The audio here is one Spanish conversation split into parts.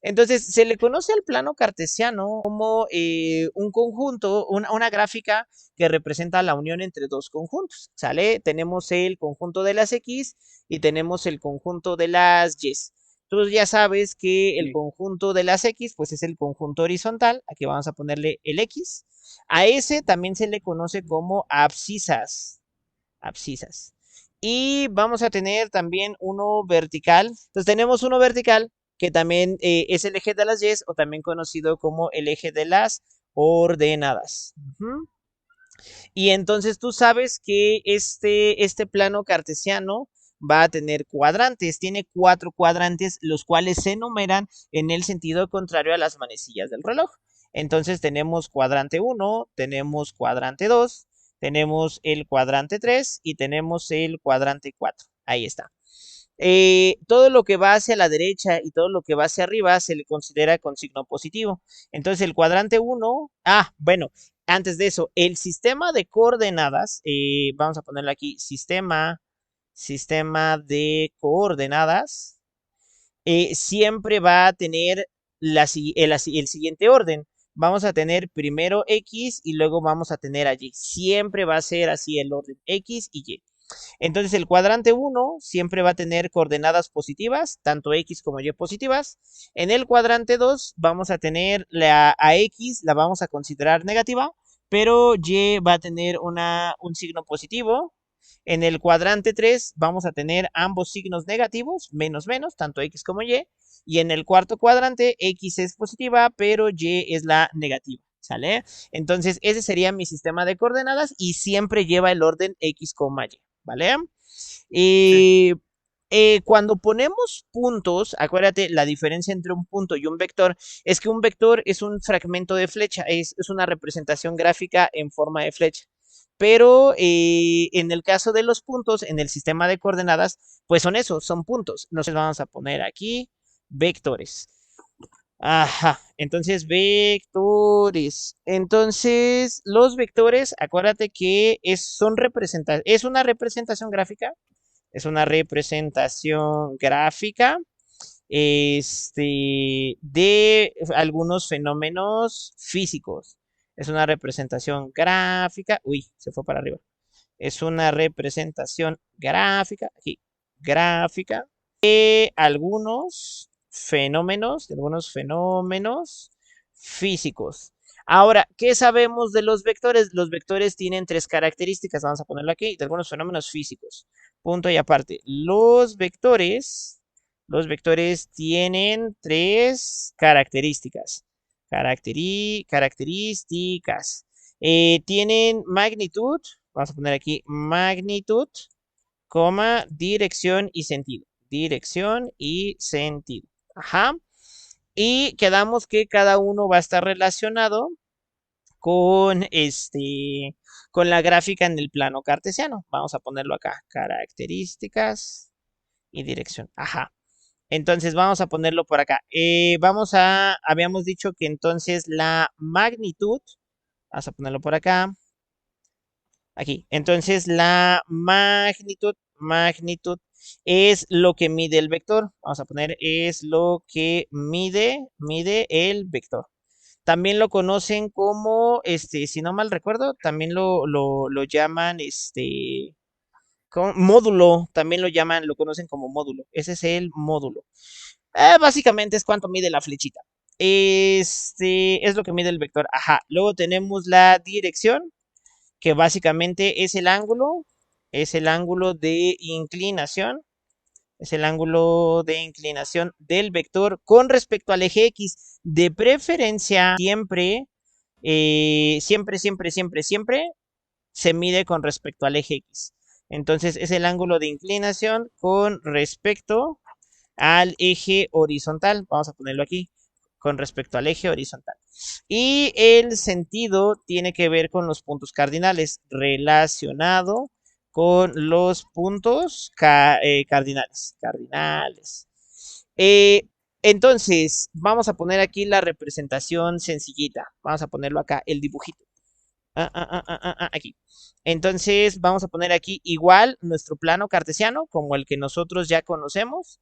Entonces, se le conoce al plano cartesiano como un conjunto, una gráfica que representa la unión entre dos conjuntos, ¿sale? Tenemos el conjunto de las X y tenemos el conjunto de las Y. Tú ya sabes que el Sí. conjunto de las X, pues es el conjunto horizontal. Aquí vamos a ponerle el X. A ese también se le conoce como abscisas. Abscisas. Y vamos a tener también uno vertical. Entonces tenemos uno vertical que también es el eje de las Y o también conocido como el eje de las ordenadas. Y entonces tú sabes que este plano cartesiano va a tener cuadrantes, tiene 4 cuadrantes, los cuales se enumeran en el sentido contrario a las manecillas del reloj. Entonces tenemos cuadrante 1, tenemos cuadrante 2, tenemos el cuadrante 3 y tenemos el cuadrante 4. Ahí está. Todo lo que va hacia la derecha y todo lo que va hacia arriba se le considera con signo positivo. Entonces el cuadrante 1, bueno, antes de eso, el sistema de coordenadas, vamos a ponerle aquí, sistema de coordenadas, siempre va a tener el siguiente orden. Vamos a tener primero X y luego vamos a tener a Y. Siempre va a ser así el orden X y Y. Entonces el cuadrante 1 siempre va a tener coordenadas positivas, tanto X como Y positivas. En el cuadrante 2 vamos a tener a X, la vamos a considerar negativa, pero Y va a tener un signo positivo. En el cuadrante 3 vamos a tener ambos signos negativos, menos menos, tanto X como Y. Y en el cuarto cuadrante X es positiva, pero Y es la negativa. ¿Sale? Entonces ese sería mi sistema de coordenadas y siempre lleva el orden X, Y. ¿Vale? Sí. Y cuando ponemos puntos, acuérdate, la diferencia entre un punto y un vector es que un vector es un fragmento de flecha, es una representación gráfica en forma de flecha. Pero en el caso de los puntos, en el sistema de coordenadas, pues son eso, son puntos. Entonces vamos a poner aquí vectores. Ajá, entonces vectores. Entonces, los vectores, acuérdate que es una representación gráfica, es una representación gráfica, de algunos fenómenos físicos. Es una representación gráfica, uy, se fue para arriba. Es una representación gráfica, aquí, gráfica de algunos fenómenos físicos. Ahora, ¿qué sabemos de los vectores? Los vectores tienen 3 características, vamos a ponerlo aquí, de algunos fenómenos físicos. Punto y aparte. Los vectores tienen 3 características. Características. Tienen magnitud, vamos a poner aquí magnitud, coma, dirección y sentido. Dirección y sentido. Ajá. Y quedamos que cada uno va a estar relacionado con con la gráfica en el plano cartesiano. Vamos a ponerlo acá. Características y dirección. Ajá. Entonces vamos a ponerlo por acá. Habíamos dicho que entonces la magnitud, vamos a ponerlo por acá, aquí. Entonces la magnitud es lo que mide el vector. Vamos a poner es lo que mide el vector. También lo conocen como, si no mal recuerdo, también lo llaman, módulo. También lo conocen como módulo. Ese es el módulo. Básicamente es cuánto mide la flechita. Es lo que mide el vector. Ajá. Luego tenemos la dirección, que básicamente es el ángulo de inclinación, es el ángulo de inclinación del vector con respecto al eje X. De preferencia, siempre se mide con respecto al eje X. Entonces es el ángulo de inclinación con respecto al eje horizontal. Vamos a ponerlo aquí, con respecto al eje horizontal. Y el sentido tiene que ver con los puntos cardinales, relacionado con los puntos cardinales. Cardinales. Eh, entonces, vamos a poner aquí la representación sencillita. Vamos a ponerlo acá, el dibujito. Aquí. Entonces vamos a poner aquí igual nuestro plano cartesiano como el que nosotros ya conocemos.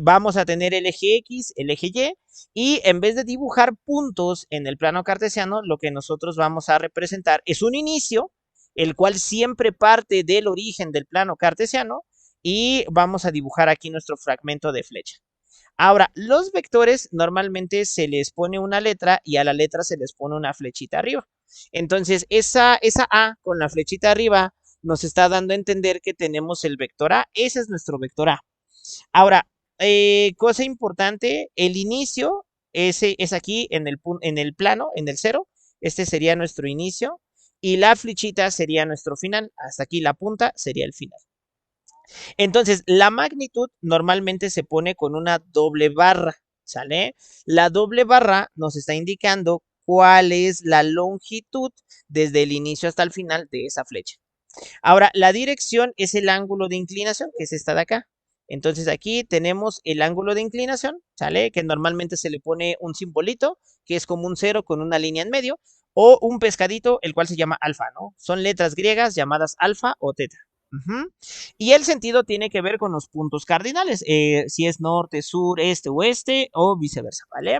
Vamos a tener el eje X, el eje y en vez de dibujar puntos en el plano cartesiano, lo que nosotros vamos a representar es un inicio, el cual siempre parte del origen del plano cartesiano y vamos a dibujar aquí nuestro fragmento de flecha. Ahora, los vectores normalmente se les pone una letra y a la letra se les pone una flechita arriba. Entonces, esa A con la flechita arriba nos está dando a entender que tenemos el vector A. Ese es nuestro vector A. Ahora, cosa importante, el inicio ese es aquí en el plano, en el cero. Este sería nuestro inicio y la flechita sería nuestro final. Hasta aquí la punta sería el final. Entonces, la magnitud normalmente se pone con una doble barra, ¿sale? La doble barra nos está indicando cuál es la longitud desde el inicio hasta el final de esa flecha. Ahora, la dirección es el ángulo de inclinación, que es esta de acá. Entonces aquí tenemos el ángulo de inclinación, ¿sale? Que normalmente se le pone un simbolito, que es como un cero con una línea en medio, o un pescadito, el cual se llama alfa, ¿no? Son letras griegas llamadas alfa o teta. Ujú. Y el sentido tiene que ver con los puntos cardinales, si es norte, sur, este, oeste o viceversa, ¿vale?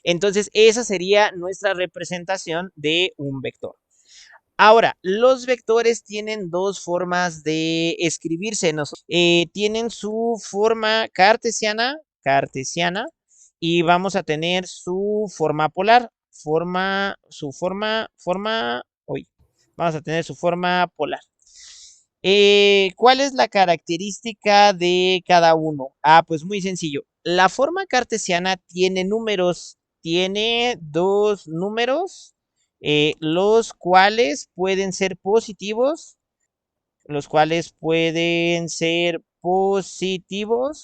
Entonces esa sería nuestra representación de un vector. Ahora, los vectores tienen dos formas de escribirse. Tienen su forma cartesiana, y vamos a tener su forma polar, vamos a tener su forma polar. ¿Cuál es la característica de cada uno? Pues muy sencillo. La forma cartesiana tiene números, tiene dos números, los cuales pueden ser positivos,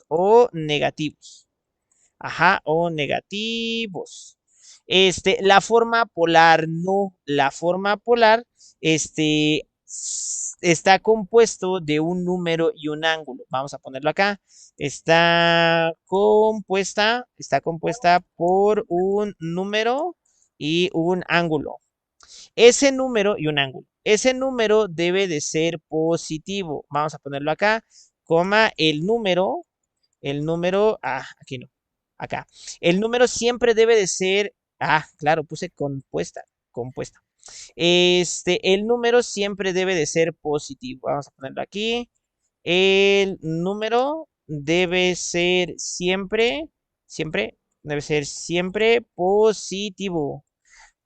o negativos. Ajá, o negativos. La forma polar no. La forma polar, está compuesto de un número y un ángulo. Vamos a ponerlo acá. Está compuesta por un número y un ángulo. Ese número y un ángulo. Ese número debe de ser positivo. Vamos a ponerlo acá, coma, aquí no, acá. El número siempre debe de ser, claro, puse compuesta. El número siempre debe de ser positivo. Vamos a ponerlo aquí. El número debe ser siempre positivo.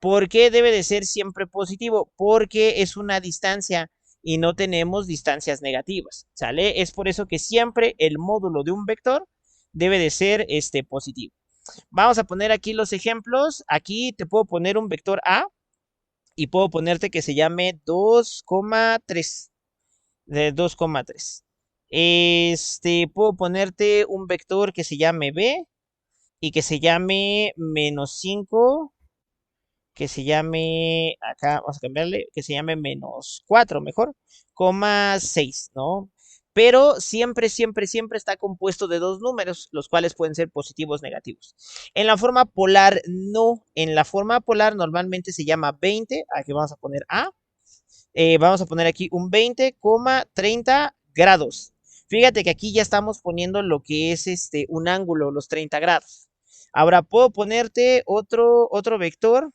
¿Por qué debe de ser siempre positivo? Porque es una distancia y no tenemos distancias negativas, ¿sale? Es por eso que siempre el módulo de un vector debe de ser positivo. Vamos a poner aquí los ejemplos. Aquí te puedo poner un vector A y puedo ponerte que se llame 2,3. De 2,3. Puedo ponerte un vector que se llame B y que se llame -5, que se llame, acá vamos a cambiarle, que se llame -4, mejor, 6, ¿no? Pero siempre, siempre, siempre está compuesto de dos números, los cuales pueden ser positivos o negativos. En la forma polar, no. En la forma polar normalmente se llama 20, aquí vamos a poner A. Vamos a poner aquí un 20,30 grados. Fíjate que aquí ya estamos poniendo lo que es un ángulo, los 30 grados. Ahora puedo ponerte otro vector,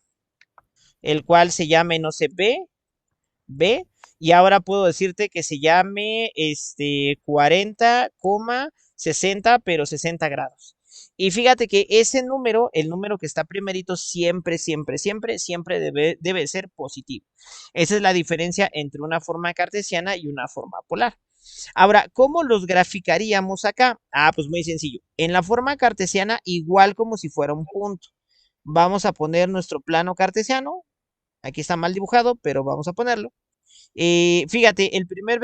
el cual se llame, no sé, B, y ahora puedo decirte que se llame 40,60, pero 60 grados. Y fíjate que ese número, el número que está primerito, siempre, siempre, siempre, siempre debe ser positivo. Esa es la diferencia entre una forma cartesiana y una forma polar. Ahora, ¿cómo los graficaríamos acá? Pues muy sencillo. En la forma cartesiana, igual como si fuera un punto. Vamos a poner nuestro plano cartesiano. Aquí está mal dibujado, pero vamos a ponerlo. Fíjate, el primer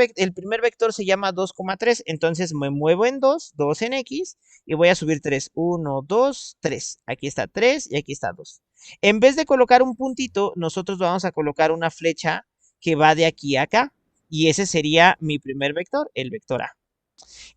vector se llama 2,3, entonces me muevo en 2 en X, y voy a subir 3. 1, 2, 3. Aquí está 3 y aquí está 2. En vez de colocar un puntito, nosotros vamos a colocar una flecha que va de aquí a acá, y ese sería mi primer vector, el vector A.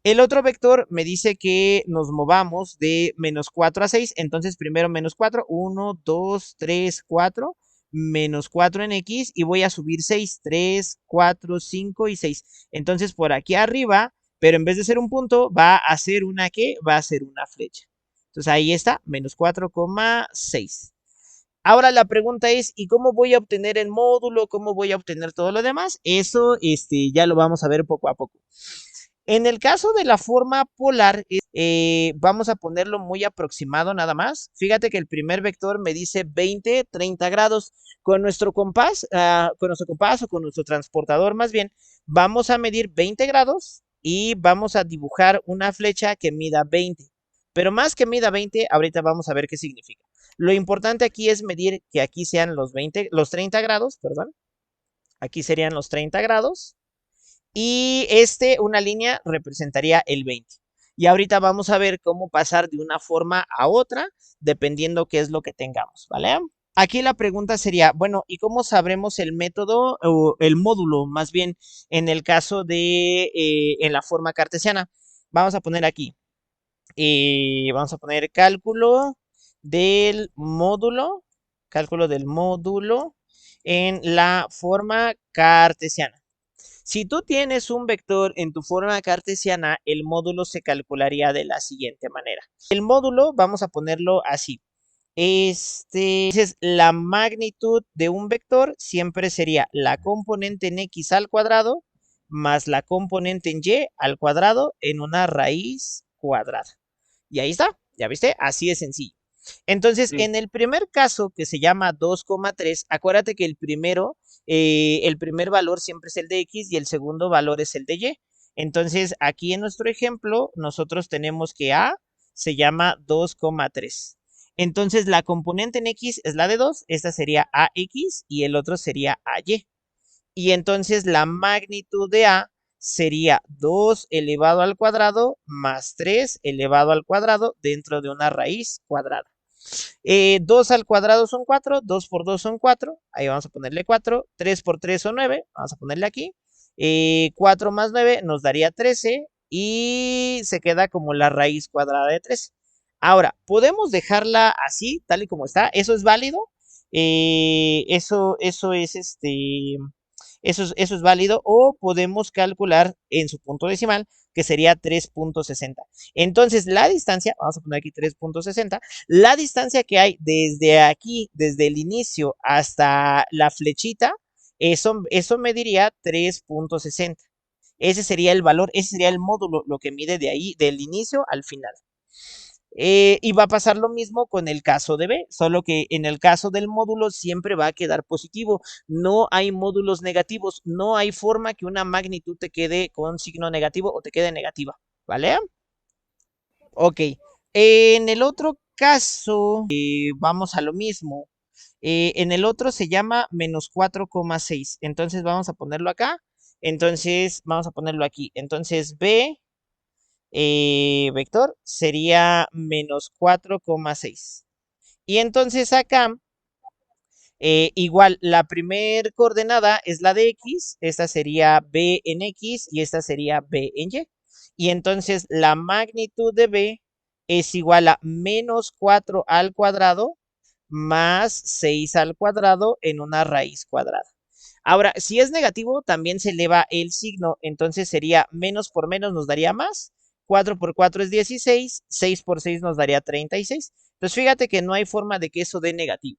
El otro vector me dice que nos movamos de -4 a 6, entonces primero -4, 1, 2, 3, 4. menos 4 en X y voy a subir 6, 3, 4, 5 y 6. Entonces por aquí arriba, pero en vez de ser un punto, va a ser una ¿qué? Va a ser una flecha. Entonces ahí está, menos 4,6. Ahora la pregunta es, ¿y cómo voy a obtener el módulo? ¿Cómo voy a obtener todo lo demás? Eso ya lo vamos a ver poco a poco. En el caso de la forma polar, vamos a ponerlo muy aproximado nada más. Fíjate que el primer vector me dice 20, 30 grados. Con nuestro compás, o con nuestro transportador más bien, vamos a medir 20 grados y vamos a dibujar una flecha que mida 20. Pero más que mida 20, ahorita vamos a ver qué significa. Lo importante aquí es medir que aquí sean los 30 grados, perdón. Aquí serían los 30 grados. Y una línea representaría el 20. Y ahorita vamos a ver cómo pasar de una forma a otra, dependiendo qué es lo que tengamos, ¿vale? Aquí la pregunta sería, bueno, ¿y cómo sabremos el método o el módulo, más bien, en el caso de, en la forma cartesiana? Vamos a poner aquí, vamos a poner cálculo del módulo en la forma cartesiana. Si tú tienes un vector en tu forma cartesiana, el módulo se calcularía de la siguiente manera. El módulo, vamos a ponerlo así. Entonces, la magnitud de un vector siempre sería la componente en x al cuadrado más la componente en y al cuadrado en una raíz cuadrada. Y ahí está, ¿ya viste? Así de sencillo. Entonces, Sí. en el primer caso, que se llama 2,3, acuérdate que el primer valor siempre es el de X y el segundo valor es el de Y. Entonces, aquí en nuestro ejemplo, nosotros tenemos que A se llama 2,3. Entonces, la componente en X es la de 2, esta sería AX y el otro sería AY. Y entonces la magnitud de A sería 2 elevado al cuadrado más 3 elevado al cuadrado dentro de una raíz cuadrada. 2 al cuadrado son 4, 2 por 2 son 4, ahí vamos a ponerle 4, 3 por 3 son 9, vamos a ponerle aquí, 4 más 9 nos daría 13 y se queda como la raíz cuadrada de 13. Ahora, podemos dejarla así, tal y como está, eso es válido, eso es eso es válido, o podemos calcular en su punto decimal, que sería 3,60. Entonces, la distancia, vamos a poner aquí 3,60, la distancia que hay desde aquí, desde el inicio hasta la flechita, eso mediría 3,60. Ese sería el valor, ese sería el módulo, lo que mide de ahí, del inicio al final. Y va a pasar lo mismo con el caso de B, solo que en el caso del módulo siempre va a quedar positivo. No hay módulos negativos, no hay forma que una magnitud te quede con signo negativo o te quede negativa, ¿vale? Ok. En el otro caso, vamos a lo mismo. En el otro se llama menos 4,6. Entonces vamos a ponerlo acá. Entonces vamos a ponerlo aquí. Entonces B vector sería menos 4,6. Y entonces acá, igual, la primer coordenada es la de X, esta sería B en X y esta sería B en Y. Y entonces la magnitud de B es igual a menos 4 al cuadrado más 6 al cuadrado en una raíz cuadrada. Ahora, si es negativo, también se eleva el signo, entonces sería menos por menos nos daría más, 4 por 4 es 16, 6 por 6 nos daría 36. Entonces fíjate que no hay forma de que eso dé negativo.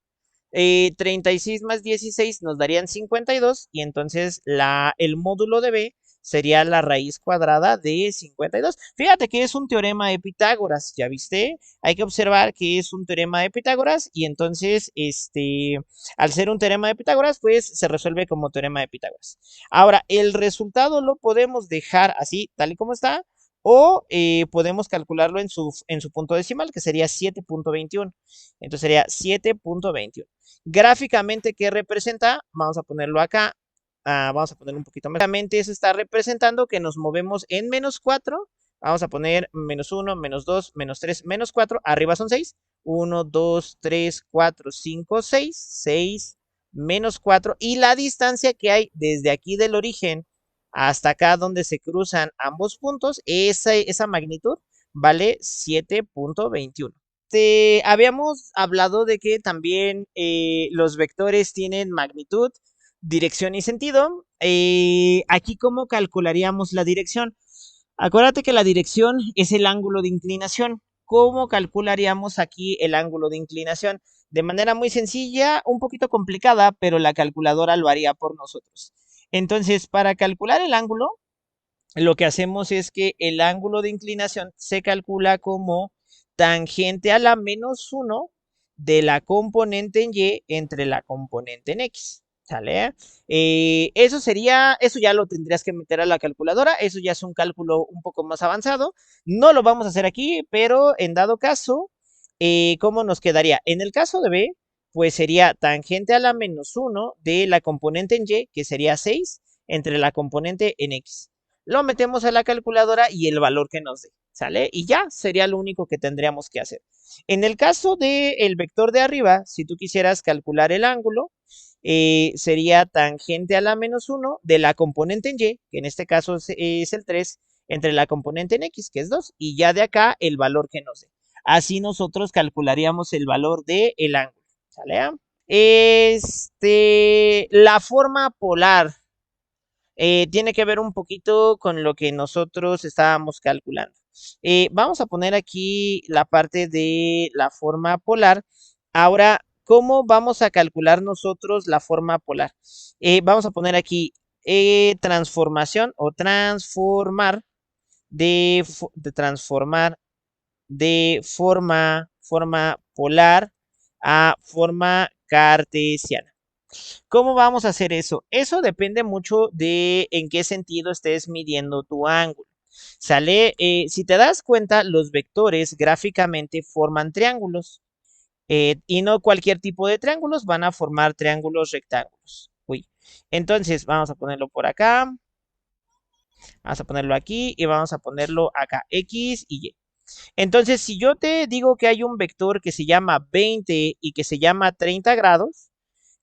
36 más 16 nos darían 52 y entonces el módulo de B sería la raíz cuadrada de 52. Fíjate que es un teorema de Pitágoras, ¿ya viste? Hay que observar que es un teorema de Pitágoras y entonces, al ser un teorema de Pitágoras, pues se resuelve como teorema de Pitágoras. Ahora, el resultado lo podemos dejar así, tal y como está, o podemos calcularlo en su punto decimal, que sería 7,21. Entonces sería 7,21. Gráficamente, ¿qué representa? Vamos a ponerlo acá. Vamos a ponerlo un poquito más. Gráficamente eso está representando que nos movemos en menos 4. Vamos a poner menos 1, menos 2, menos 3, menos 4. Arriba son 6. 1, 2, 3, 4, 5, 6. 6 menos 4. Y la distancia que hay desde aquí del origen hasta acá donde se cruzan ambos puntos, esa magnitud vale 7,21. habíamos hablado de que también los vectores tienen magnitud, dirección y sentido. Aquí, ¿cómo calcularíamos la dirección? Acuérdate que la dirección es el ángulo de inclinación. ¿Cómo calcularíamos aquí el ángulo de inclinación? De manera muy sencilla, un poquito complicada, pero la calculadora lo haría por nosotros. Entonces, para calcular el ángulo, lo que hacemos es que el ángulo de inclinación se calcula como tangente a la -1 de la componente en Y entre la componente en X. ¿Sale? Eso ya lo tendrías que meter a la calculadora, eso ya es un cálculo un poco más avanzado. No lo vamos a hacer aquí, pero en dado caso, ¿cómo nos quedaría? En el caso de B, pues sería tangente a la -1 de la componente en Y, que sería 6, entre la componente en X. Lo metemos a la calculadora y el valor que nos dé, ¿sale? Y ya sería lo único que tendríamos que hacer. En el caso del vector de arriba, si tú quisieras calcular el ángulo, sería tangente a la -1 de la componente en Y, que en este caso es el 3, entre la componente en X, que es 2, y ya de acá el valor que nos dé. Así nosotros calcularíamos el valor del ángulo, ¿sale? La forma polar tiene que ver un poquito con lo que nosotros estábamos calculando. Vamos a poner aquí la parte de la forma polar. Ahora, ¿cómo vamos a calcular nosotros la forma polar? Vamos a poner aquí transformación o transformar de transformar de forma polar a forma cartesiana. ¿Cómo vamos a hacer eso? Eso depende mucho de en qué sentido estés midiendo tu ángulo. ¿Sale? Si te das cuenta, los vectores gráficamente forman triángulos. Y no cualquier tipo de triángulos, van a formar triángulos rectángulos. Uy. Entonces, vamos a ponerlo por acá. Vamos a ponerlo aquí y vamos a ponerlo acá, X y Y. Entonces, si yo te digo que hay un vector que se llama 20 y que se llama 30 grados,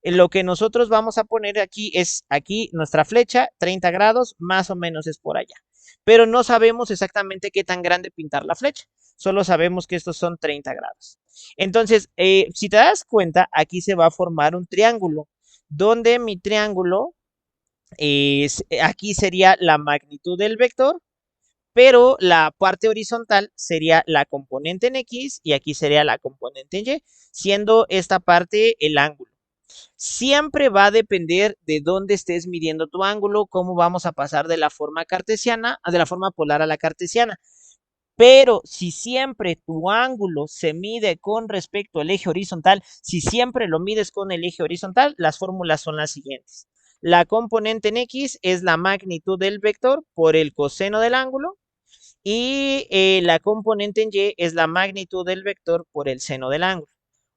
lo que nosotros vamos a poner aquí es aquí nuestra flecha, 30 grados, más o menos es por allá. Pero no sabemos exactamente qué tan grande pintar la flecha. Solo sabemos que estos son 30 grados. Entonces, si te das cuenta, aquí se va a formar un triángulo, donde mi triángulo aquí sería la magnitud del vector, pero la parte horizontal sería la componente en X y aquí sería la componente en Y, siendo esta parte el ángulo. Siempre va a depender de dónde estés midiendo tu ángulo, cómo vamos a pasar de la forma cartesiana, de la forma polar a la cartesiana. Pero si siempre tu ángulo se mide con respecto al eje horizontal, si siempre lo mides con el eje horizontal, las fórmulas son las siguientes. La componente en X es la magnitud del vector por el coseno del ángulo y la componente en Y es la magnitud del vector por el seno del ángulo.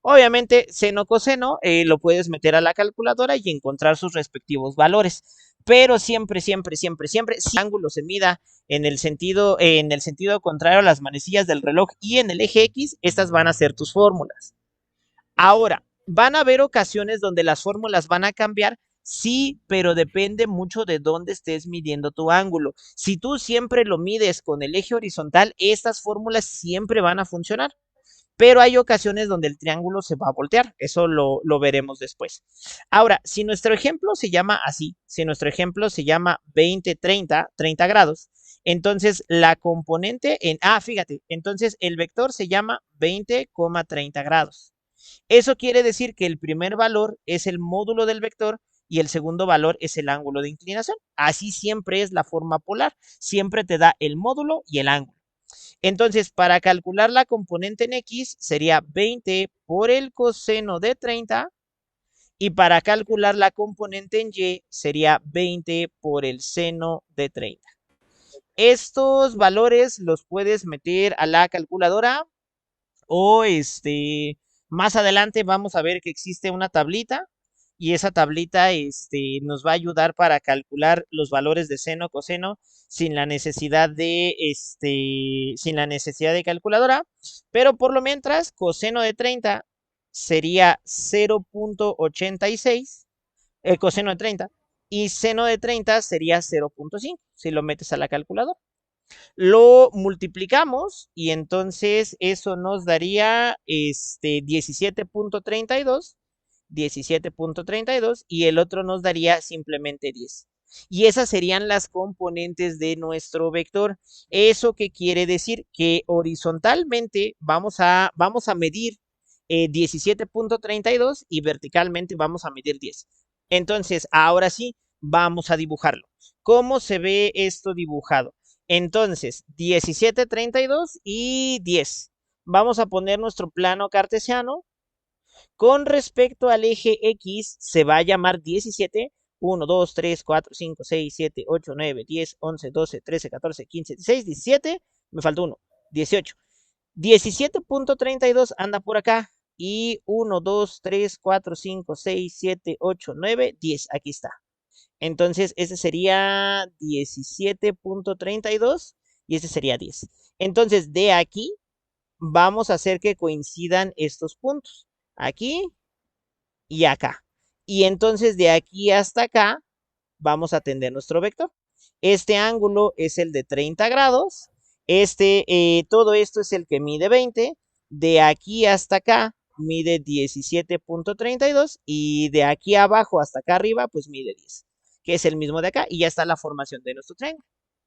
Obviamente, seno coseno lo puedes meter a la calculadora y encontrar sus respectivos valores. Pero siempre, siempre, siempre, siempre, si el ángulo se mida en el sentido contrario a las manecillas del reloj y en el eje X, estas van a ser tus fórmulas. Ahora, van a haber ocasiones donde las fórmulas van a cambiar, sí, pero depende mucho de dónde estés midiendo tu ángulo. Si tú siempre lo mides con el eje horizontal, estas fórmulas siempre van a funcionar. Pero hay ocasiones donde el triángulo se va a voltear, eso lo veremos después. Ahora, si nuestro ejemplo se llama así, si nuestro ejemplo se llama 20, 30, 30 grados, entonces la componente fíjate, entonces el vector se llama 20,30 grados. Eso quiere decir que el primer valor es el módulo del vector y el segundo valor es el ángulo de inclinación. Así siempre es la forma polar, siempre te da el módulo y el ángulo. Entonces, para calcular la componente en X sería 20 por el coseno de 30 y para calcular la componente en Y sería 20 por el seno de 30. Estos valores los puedes meter a la calculadora o más adelante vamos a ver que existe una tablita y esa tablita nos va a ayudar para calcular los valores de seno, coseno sin la necesidad de calculadora, pero por lo mientras coseno de 30 sería 0,86, el coseno de 30 y seno de 30 sería 0,5 si lo metes a la calculadora. Lo multiplicamos y entonces eso nos daría 17.32, 17.32 y el otro nos daría simplemente 10. Y esas serían las componentes de nuestro vector. ¿Eso qué quiere decir? Que horizontalmente vamos a medir 17.32 y verticalmente vamos a medir 10. Entonces, ahora sí, vamos a dibujarlo. ¿Cómo se ve esto dibujado? Entonces, 17.32 y 10. Vamos a poner nuestro plano cartesiano. Con respecto al eje X, se va a llamar 17. 1, 2, 3, 4, 5, 6, 7, 8, 9, 10, 11, 12, 13, 14, 15, 16, 17. Me faltó uno. 18. 17.32 anda por acá. Y 1, 2, 3, 4, 5, 6, 7, 8, 9, 10. Aquí está. Entonces, ese sería 17.32 y ese sería 10. Entonces, de aquí vamos a hacer que coincidan estos puntos. Aquí y acá. Y entonces, de aquí hasta acá, vamos a tender nuestro vector. Este ángulo es el de 30 grados. Todo esto es el que mide 20. De aquí hasta acá mide 17.32 y de aquí abajo hasta acá arriba pues mide 10, que es el mismo de acá y ya está la formación de nuestro triángulo.